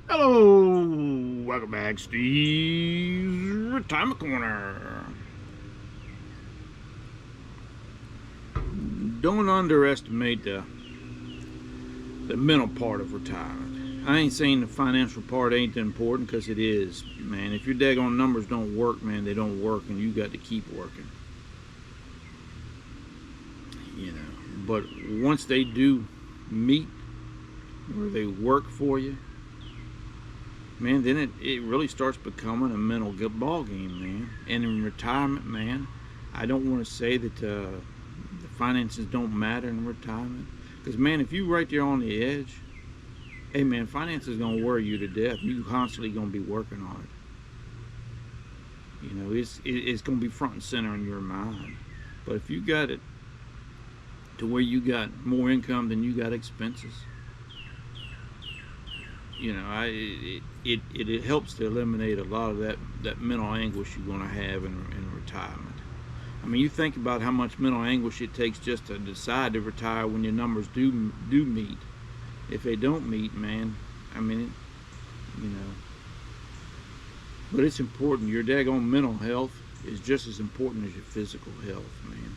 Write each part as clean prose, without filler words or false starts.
Hello, welcome back, Steve's Retirement Corner. Don't underestimate the mental part of retirement. I ain't saying the financial part ain't important, because it is, man. If your daggone numbers don't work, man, they don't work, and you got to keep working. You know, but once they do meet, or they work for you, man, then it really starts becoming a mental ball game, man. And in retirement, man, I don't want to say that the finances don't matter in retirement, because man, if you right there on the edge, hey man, finances is gonna worry you to death. You constantly gonna be working on it. You know, it's gonna be front and center in your mind. But if you got it to where you got more income than you got expenses, you know, it helps to eliminate a lot of that mental anguish you're gonna have in retirement. I mean, you think about how much mental anguish it takes just to decide to retire when your numbers do meet. If they don't meet, man, I mean, you know. But it's important. Your daggone mental health is just as important as your physical health, man.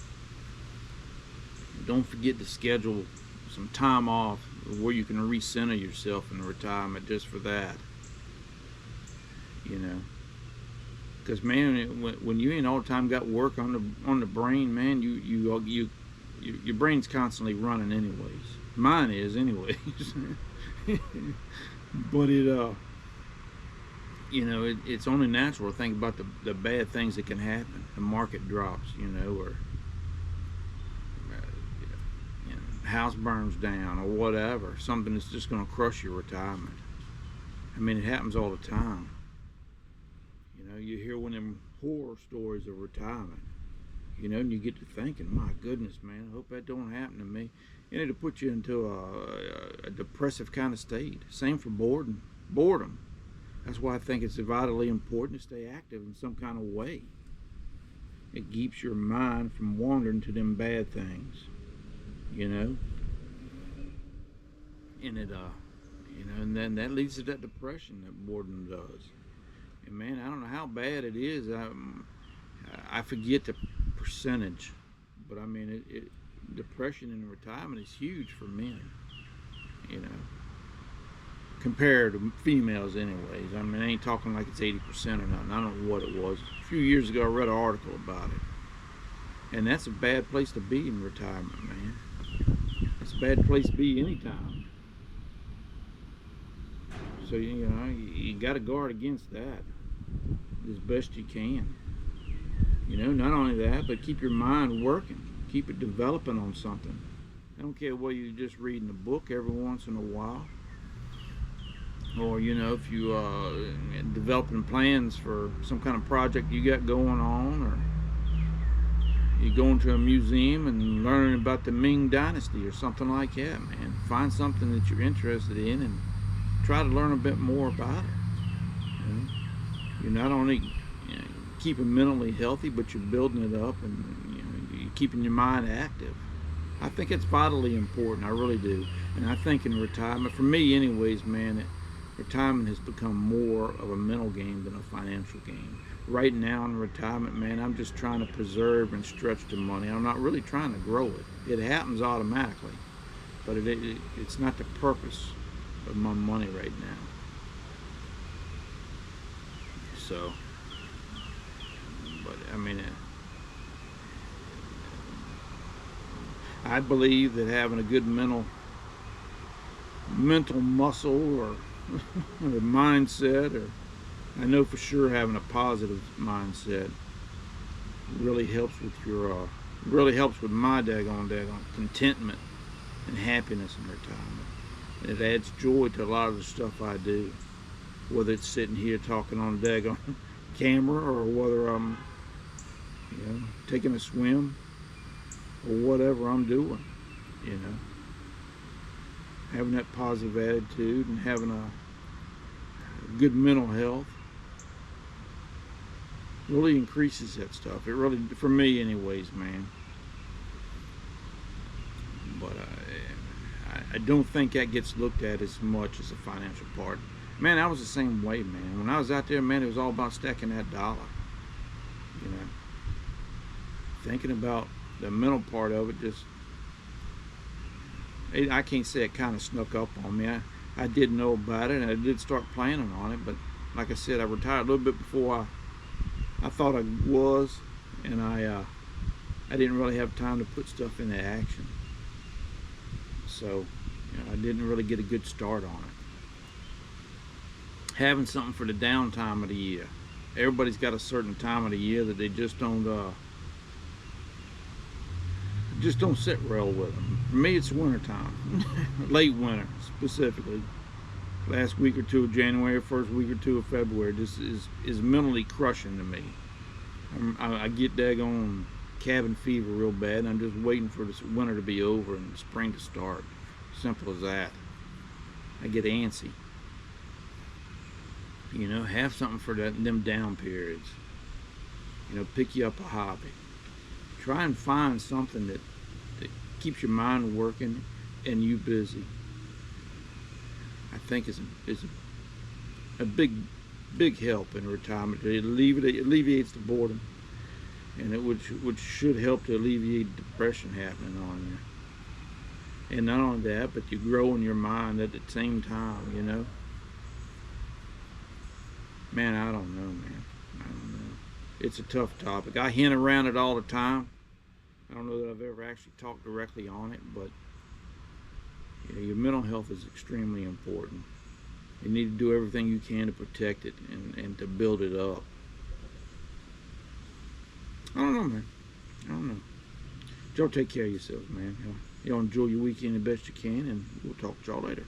Don't forget to schedule some time off where you can recenter yourself in retirement just for that. You know. Because man, when you ain't all the time got work on the brain, man, your brain's constantly running anyways. Mine is anyways. But you know, it's only natural to think about the bad things that can happen. The market drops, you know, or you know, house burns down or whatever. Something that's just going to crush your retirement. I mean, it happens all the time. You know, you hear one of them horror stories of retirement, you know, and you get to thinking, my goodness, man, I hope that don't happen to me. And it'll put you into a depressive kind of state. Same for boredom. That's why I think it's vitally important to stay active in some kind of way. It keeps your mind from wandering to them bad things, you know. And you know, and then that leads to that depression that boredom does. And man, I don't know how bad it is. I forget the percentage, but I mean, depression in retirement is huge for men. You know, compared to females, anyways. I mean, I ain't talking like it's 80% or nothing. I don't know what it was. A few years ago, I read an article about it, and that's a bad place to be in retirement, man. It's a bad place to be anytime. So you know, you got to guard against that as best you can. You know, not only that, but keep your mind working. Keep it developing on something. I don't care whether you're just reading a book every once in a while, or you know, if you developing plans for some kind of project you got going on, or you going to a museum and learning about the Ming Dynasty or something like that, man. Find something that you're interested in and try to learn a bit more about it. You know? You're not only, you know, keeping mentally healthy, but you're building it up, and you know, you're keeping your mind active. I think it's vitally important. I really do. And I think in retirement, for me anyways, man, retirement has become more of a mental game than a financial game. Right now in retirement, man, I'm just trying to preserve and stretch the money. I'm not really trying to grow it. It happens automatically, but it's not the purpose of my money right now. So, but I mean, I believe that having a good mental muscle, or or mindset, or I know for sure having a positive mindset really helps with really helps with my daggone contentment and happiness in retirement. And it adds joy to a lot of the stuff I do, whether it's sitting here talking on a daggone camera, or whether I'm, you know, taking a swim, or whatever I'm doing, you know. Having that positive attitude and having a good mental health really increases that stuff. It really, for me anyways, man. But I don't think that gets looked at as much as the financial part. Man, I was the same way, man. When I was out there, man, it was all about stacking that dollar. You know, thinking about the mental part of it, I can't say it kind of snuck up on me. I did know about it, and I did start planning on it, but like I said, I retired a little bit before I thought I was, and I didn't really have time to put stuff into action. So, I didn't really get a good start on it. Having something for the downtime of the year. Everybody's got a certain time of the year that they just don't sit well with them. For me, it's winter time, late winter specifically. Last week or two of January, first week or two of February, this is mentally crushing to me. I get daggone cabin fever real bad, and I'm just waiting for this winter to be over and spring to start. Simple as that. I get antsy. Have something for them down periods. Pick you up a hobby. Try and find something that keeps your mind working and you busy. I think is a big help in retirement. It alleviates the boredom, and which should help to alleviate depression happening on you. And not only that, but you grow in your mind at the same time. Man, I don't know, man. I don't know. It's a tough topic. I hint around it all the time. I don't know that I've ever actually talked directly on it, but your mental health is extremely important. You need to do everything you can to protect it and to build it up. I don't know, man. I don't know. Y'all take care of yourselves, man. Y'all enjoy your weekend the best you can, and we'll talk to y'all later.